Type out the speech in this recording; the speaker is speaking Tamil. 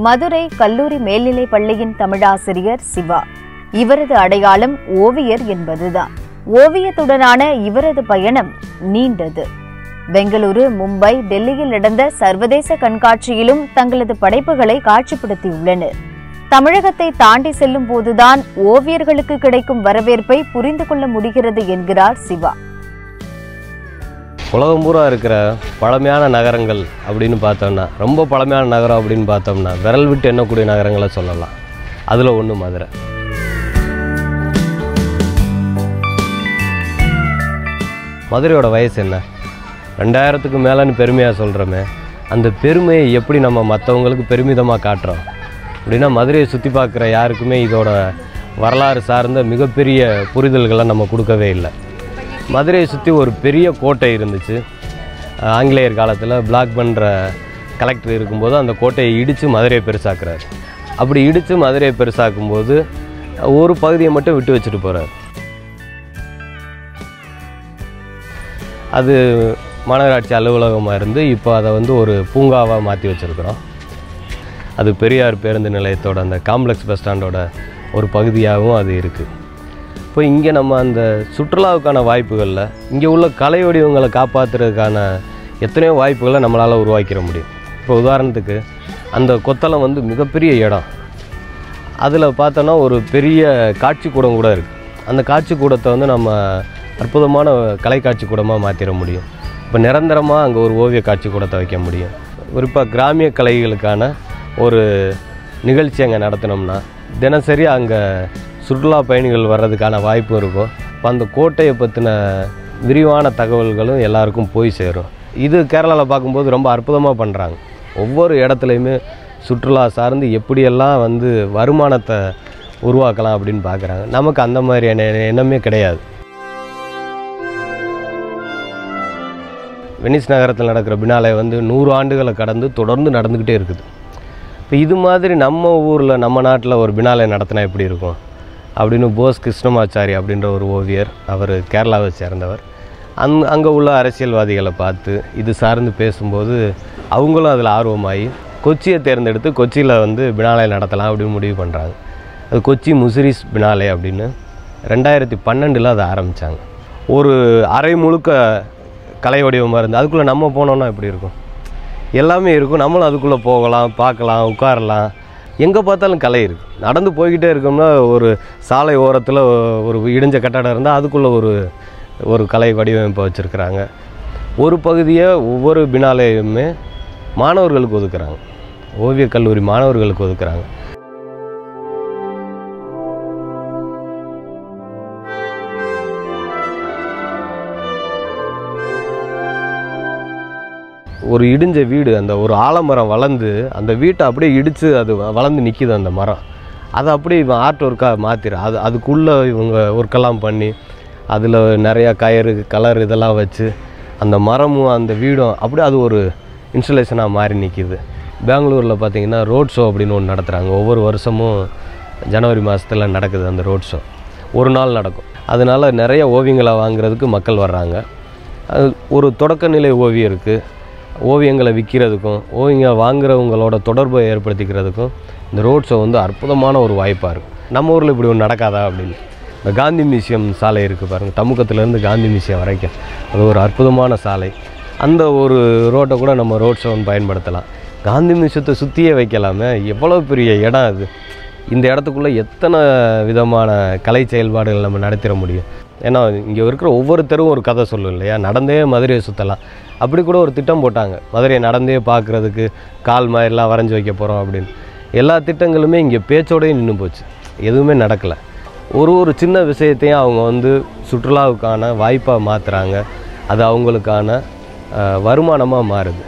மதுரை கல்லூரி மேல்நிலைப் பள்ளியின் தமிழாசிரியர் சிவா. இவரது அடையாளம் ஓவியர் என்பதுதான். ஓவியத்துடனான இவரது பயணம் நீண்டது. பெங்களூரு, மும்பை, டெல்லியில் நடந்த சர்வதேச கண்காட்சியிலும் தங்களது படைப்புகளை காட்சிப்படுத்தியுள்ளனர். தமிழகத்தை தாண்டி செல்லும் போதுதான் ஓவியர்களுக்கு கிடைக்கும் வரவேற்பை புரிந்து கொள்ள முடிகிறது என்கிறார் சிவா. உலகம் பூரா இருக்கிற பழமையான நகரங்கள் அப்படின்னு பார்த்தோம்னா, ரொம்ப பழமையான நகரம் அப்படின்னு பார்த்தோம்னா விரல் விட்டு எண்ணக்கூடிய நகரங்களை சொல்லலாம். அதில் ஒன்று மதுரை. மதுரையோட வயசு என்ன? 2000க்கு மேலேன்னு பெருமையாக சொல்கிறோமே, அந்த பெருமையை எப்படி நம்ம மற்றவங்களுக்கு பெருமிதமாக காட்டுறோம் அப்படின்னா, மதுரையை சுற்றி பார்க்குற யாருக்குமே இதோட வரலாறு சார்ந்த மிகப்பெரிய புரிதல்களை நம்ம கொடுக்கவே இல்லை. மதுரையை சுற்றி ஒரு பெரிய கோட்டை இருந்துச்சு. ஆங்கிலேயர் காலத்தில் பிளாக் பண்ணுற கலெக்டர் இருக்கும்போது அந்த கோட்டையை இடித்து மதுரையை பெருசாக்குறாரு. அப்படி இடித்து மதுரையை பெருசாக்கும்போது ஒரு பகுதியை மட்டும் விட்டு வச்சுட்டு போகிறார். அது மாநகராட்சி அலுவலகமாக இருந்து இப்போ அதை ஒரு பூங்காவாக மாற்றி வச்சுருக்கிறோம். அது பெரியார் பேருந்து நிலையத்தோட அந்த காம்ப்ளெக்ஸ் பஸ் ஸ்டாண்டோட ஒரு பகுதியாகவும் அது இருக்குது. இப்போ இங்கே நம்ம அந்த சுற்றுலாவுக்கான வாய்ப்புகளில் இங்கே உள்ள கலை வடிவங்களை காப்பாற்றுறதுக்கான எத்தனையோ வாய்ப்புகளை நம்மளால் உருவாக்கிட முடியும். இப்போ உதாரணத்துக்கு அந்த கொத்தளம் மிகப்பெரிய இடம். அதில் பார்த்தோன்னா ஒரு பெரிய காட்சி கூடம் கூட இருக்குது. அந்த காட்சி கூடத்தை நம்ம அற்புதமான கலை காட்சி கூடமாக மாற்றிட முடியும். இப்போ நிரந்தரமாக அங்கே ஒரு ஓவிய காட்சி கூடத்தை வைக்க முடியும். குறிப்பாக கிராமிய கலைகளுக்கான ஒரு நிகழ்ச்சி அங்கே நடத்தினோம்னா தினசரி அங்கே சுற்றுலா பயணிகள் வர்றதுக்கான வாய்ப்பும் இருக்கும். இப்போ அந்த கோட்டையை பற்றின விரிவான தகவல்களும் எல்லாருக்கும் போய் சேரும். இது கேரளாவில் பார்க்கும்போது ரொம்ப அற்புதமாக பண்ணுறாங்க. ஒவ்வொரு இடத்துலையுமே சுற்றுலா சார்ந்து எப்படியெல்லாம் வருமானத்தை உருவாக்கலாம் அப்படின்னு பார்க்குறாங்க. நமக்கு அந்த மாதிரியான எண்ணமே கிடையாது. வெனிஸ் நகரத்தில் நடக்கிற பினாலே 100 ஆண்டுகளை கடந்து தொடர்ந்து நடந்துக்கிட்டே இருக்குது. இப்போ இது மாதிரி நம்ம ஊரில் நம்ம நாட்டில் ஒரு பினாலே நடத்தினா எப்படி இருக்கும் அப்படின்னு போஸ் கிருஷ்ணமாச்சாரி அப்படின்ற ஒரு ஓவியர், அவர் கேரளாவை சேர்ந்தவர், அங்கே உள்ள அரசியல்வாதிகளை பார்த்து இது சார்ந்து பேசும்போது அவங்களும் அதில் ஆர்வமாகி கொச்சியை தேர்ந்தெடுத்து கொச்சியில் பினாலே நடத்தலாம் அப்படின்னு முடிவு பண்ணுறாங்க. அது கொச்சி முசிரிஸ் பினாலே அப்படின்னு 2012 அதை ஆரம்பித்தாங்க. ஒரு அரை முழுக்க கலை வடிவமாக இருந்து அதுக்குள்ளே நம்ம போனோன்னா எப்படி இருக்கும்? எல்லாமே இருக்கும். நம்மளும் அதுக்குள்ளே போகலாம், பார்க்கலாம், உட்காரலாம். எங்கே பார்த்தாலும் கலை இருக்குது. நடந்து போய்கிட்டே இருக்கோம்னா ஒரு சாலை ஓரத்தில் ஒரு இடிஞ்ச கட்டடம் இருந்தால் அதுக்குள்ளே ஒரு கலை வடிவமைப்பை வச்சுருக்கிறாங்க. ஒரு பகுதியை ஒவ்வொரு பினாலேயுமே மாணவர்களுக்கு ஒதுக்குறாங்க, ஓவியக் கல்லூரி மாணவர்களுக்கு ஒதுக்குறாங்க. ஒரு இடிஞ்ச வீடு, அந்த ஒரு ஆலமரம் வளர்ந்து அந்த வீட்டை அப்படியே இடித்து அது வளர்ந்து நிற்கிது அந்த மரம். அதை அப்படியே இவன் ஆர்ட் ஒர்க்காக மாற்றிடு. அதுக்குள்ளே இவங்க ஒர்க்கெல்லாம் பண்ணி அதில் நிறையா கயிறு கலர் இதெல்லாம் வச்சு அந்த மரமும் அந்த வீடும் அப்படியே அது ஒரு இன்ஸ்டலேஷனாக மாறி நிற்கிது. பெங்களூரில் பார்த்திங்கன்னா ரோட் ஷோ அப்படின்னு ஒன்று நடத்துகிறாங்க. ஒவ்வொரு வருஷமும் ஜனவரி மாதத்தில் நடக்குது அந்த ரோட் ஷோ. ஒரு நாள் நடக்கும். அதனால் நிறைய ஓவியங்களை வாங்குறதுக்கு மக்கள் வர்றாங்க. அது ஒரு தொடக்க நிலை ஓவியருக்கு ஓவியங்களை விற்கிறதுக்கும் ஓவியங்களை வாங்குறவங்களோட தொடர்பை ஏற்படுத்திக்கிறதுக்கும் இந்த ரோட் ஷோ அற்புதமான ஒரு வாய்ப்பாக இருக்கும். நம்ம ஊரில் இப்படி ஒன்று நடக்காதா அப்படின்னு. இந்த காந்தி மியூசியம் சாலை இருக்குது பாருங்கள், தமுக்கத்துலேருந்து காந்தி மியூசியம் வரைக்கும் அது ஒரு அற்புதமான சாலை. அந்த ஒரு ரோட்டை கூட நம்ம ரோட் ஷோன்னு பயன்படுத்தலாம். காந்தி மியூசியத்தை சுற்றியே வைக்கலாமே, எவ்வளோ பெரிய இடம் அது. இந்த இடத்துக்குள்ளே எத்தனை விதமான கலை செயல்பாடுகள் நம்ம நடத்திட முடியும். ஏன்னா இங்கே இருக்கிற ஒவ்வொரு தெருவும் ஒரு கதை சொல்லும் இல்லையா? நடந்தே மதுரையை சுற்றலாம். அப்படி கூட ஒரு திட்டம் போட்டாங்க, மதுரையை நடந்தே பார்க்குறதுக்கு கால் மாதிரிலாம் வரைஞ்சி வைக்க போகிறோம் அப்படின்னு. எல்லா திட்டங்களுமே இங்கே பேச்சோடையும் நின்று போச்சு, எதுவுமே நடக்கலை. ஒரு சின்ன விஷயத்தையும் அவங்க சுற்றுலாவுக்கான வாய்ப்பாக மாற்றுறாங்க. அது அவங்களுக்கான வருமானமாக மாறுது.